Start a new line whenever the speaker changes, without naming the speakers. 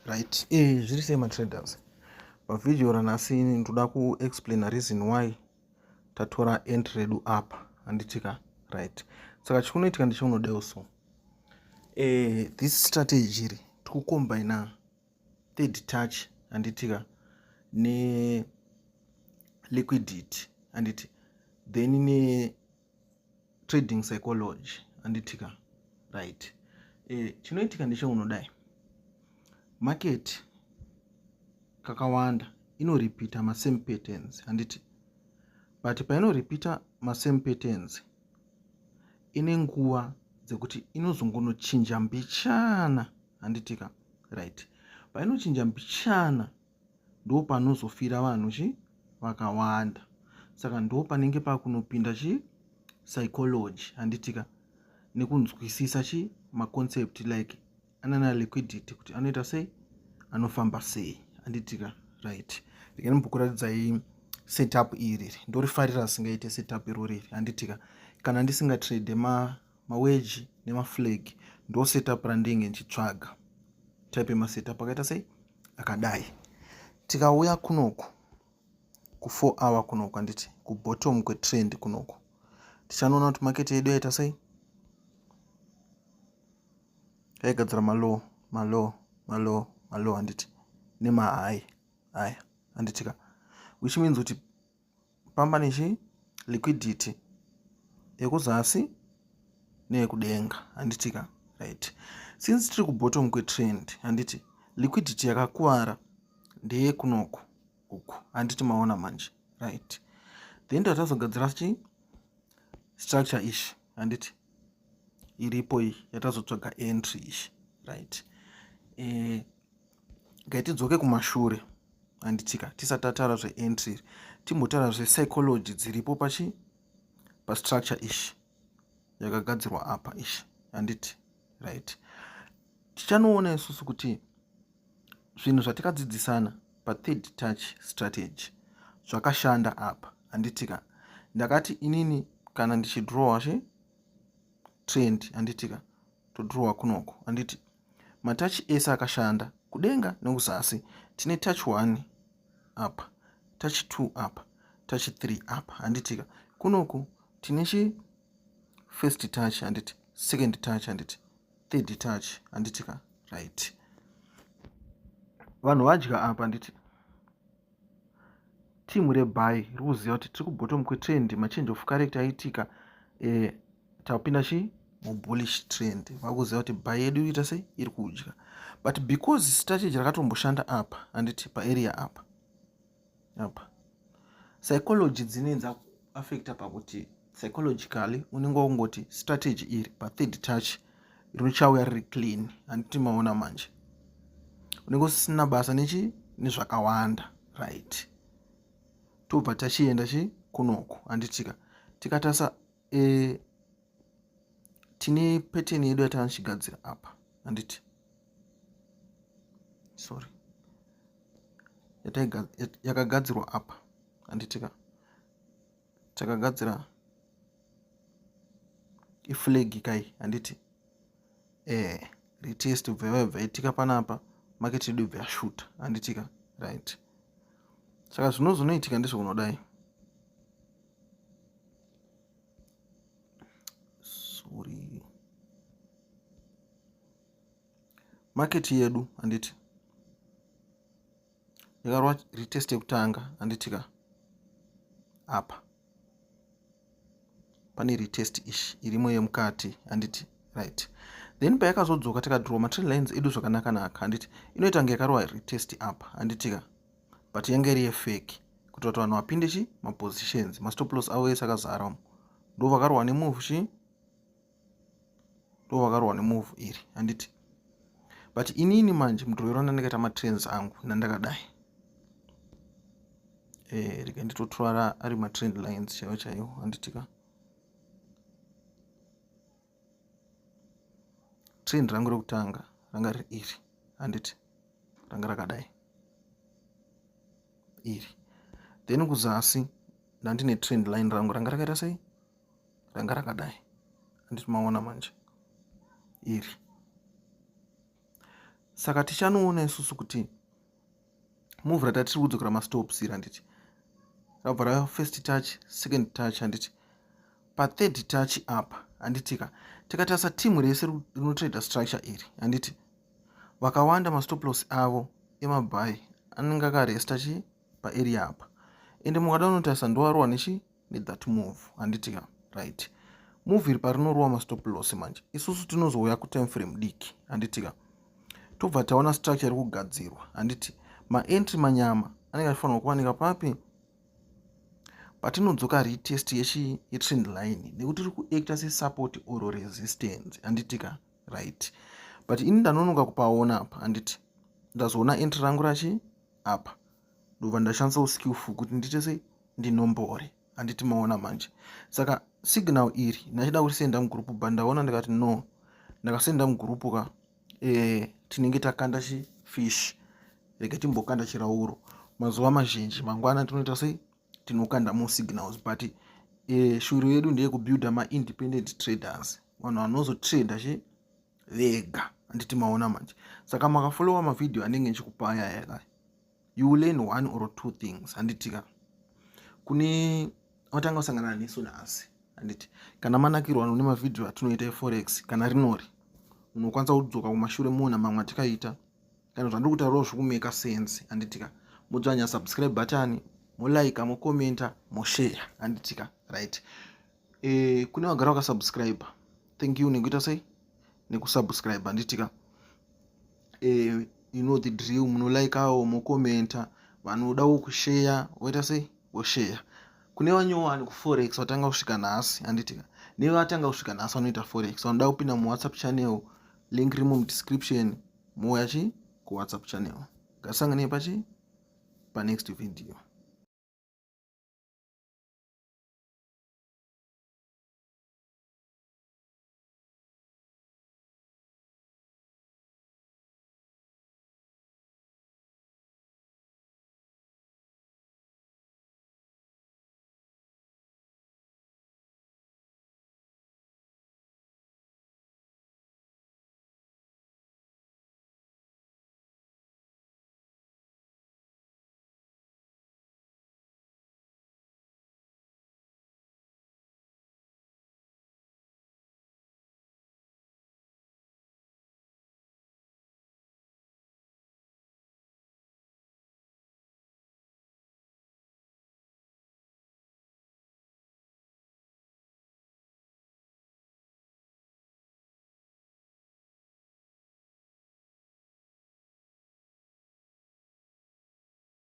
right. Zviri sei matraders. Pavideo ranhasi ndoda kuexplain a reason why tatora entry redu up handitika right. Saka chikunoitika ndechaunodewo so this strategy iri tikucombina third touch handitika ne liquidity handiti then ne trading psychology handitika right. Chinoitika ndechaunodai market kakawanda inorepeata masame patterns handiti, but painorepeata masame patterns ine nguva dzekuti inozongonochinja mbichana handitika right. Painochinja mbichana ndo panozofira vanhu vakawanda, saka ndo panenge pakunopinda psychology handitika nekunzwisisa maconcept like anana liquidity kuti anoita sei, anofamba sei handitika right. Ndikanimbokuratidzai setup iri ndorifarira singaite setup irori handitika kana ndisingatrade maweji nemaflag ndo setup randinge ndichitsvaga type yemasetup akaita sei akadai. Tikauya kunoku ku4 hour kunoku handiti kubottom kwetrend kunoku tichanoona kuti market yedu yaita sei, yaigadzira malo handiti nemahigh aya handitika, which means kuti pamba liquidity yekuzasi neyekudenga handitika right. Since tiri kubottom kwetrend handiti liquidity yakakuwara ndeye kunoku uku handiti maona manje right. Then tatazogadzira structure ishi handiti iripo iyi yatazotsvaga entry ishi right. Ngaitidzoke kumashure handitika tisati tataura zveentry timbotaura zvepsychology dziripo pastructure ishi yakagadzirwa apa ishi handiti right. Tichanoona isusu kuti zvinhu zvatikadzidzisana pathird touch strategy zvakashanda apa handitika. Ndakati inini kana ndichidrowa trend handitika todrowa kunoku handiti matachi ese akashanda kudenga nekuzasi. Tine touch 1 apa, touch 2 apa, touch 3 apa handitika. Kunoku tine first touch handiti, second touch handiti, third touch handitika right. Vanhu vadya apa handiti timu rebuy rikuziva kuti tiri kubottom kwetrend, machange of character aitika tapinda mubullish trend, vakuziva kuti buy yedu ita sei iri kudya. But because strategy rakatomboshanda apa handiti paarea apa psychology dzinenza affecta pakuti psychologically unenge wakungoti strategy iri pathird touch richauya riri clean handiti maona manje unenge usisina basa nezvakawanda right. Tobva tachienda kunoku handitika tikatasa tine pattern yedu yatanochigadzira apa handiti sorry yakagadzirwa apa handitika takagadzira iflag kai handiti retest bva itika panapa market yedu bva yashuta handitika right. Saka zvinozonoitika ndezvokunodai sorry market yedu handiti yakarwa retest yekutanga handitika apa pane retest ishi irimo yemukati handiti right. Then payakazodzoka tikadrowa matrend lines edu zvakanaka handiti inoita kunge yakarwa retest apa handitika, but yange iri yefake kuti vanhu vapinde mapositions mastop loss avo ese akazara ndo vakarwa nemove iri handiti. But inini manje mudrovero ndandakaita matrends angu nandakadai rega nditotora ari matrend lines chaiwo handitika. Trend rangu rekutanga ranga riri iri handiti ranga rakadai iri, then kuzasi ndandine trend line rangu ranga rakaita sei, ranga rakadai handiti maona manje iri. Saka tichanoona isusu kuti move ratatiri kudzokera mastops iri handiti rabva rava first touch, second touch handiti pa3rd touch apa handitika tikatarisa timu rese rinotrader structure iri handiti vakawanda mastop loss avo emabuy anenge akaresta chi paarea apa ende mukada unotarisa ndowarwa nechi nethat move handitika right. Move iri parinorwa mastop loss manje isusu tinozouya kutime frame diki handitika tobva taona structure iri kugadzirwa handiti maentry manyama anenge achifanirwa kuwanika papi patinodzoka retest yetrend line nekuti iri kuacta sesupport or resistance handitika right. But ini ndanonoka kupaona apa handiti ndazoona entry rangu rachi apa ndobva ndashandisa uskillful kuti ndite sei ndinombore handiti maona manje. Saka signal iri ndachida kurisenda mugroup but ndaona ndikati no ndakasenda mugroup ka tinenge takanda chifish rege timbokanda chirauro mazuva mazhinji mangwana tinoita sei tinokanda more signals but shuro yedu ndeye kubuilda ma-independent traders vanhu vanozotrada chi vega handiti maona manje. Saka makafollowa mavhidhiyo anenge nchikupa aya you will learn one or two things handitika kune watanga usangana nesu nhasi handiti kana manakirwa nemavhidhiyo atinoita eforex kana rinori unokwanisa kudzoka kumashure muona mamwe atikaita kana zvandiri kutaurawo zvikumeka sense handitika modzvanya subscribe button molike mokomenta moshare handitika right. Kune vagara vakasubscribe thank you nekuita sei nekusubscribe handitika you know the drill munolikeawo mokomenta vanodawo kushare woita sei woshare. Kune vanyowani kuforex vatanga kusvika nhasi handitika nevatanga kusvika nhasi vanoita forex vanoda kupinda muwhatsapp channel link rimo mudescription mouya chi kuwhatsapp channel. Ngatisangane panext video.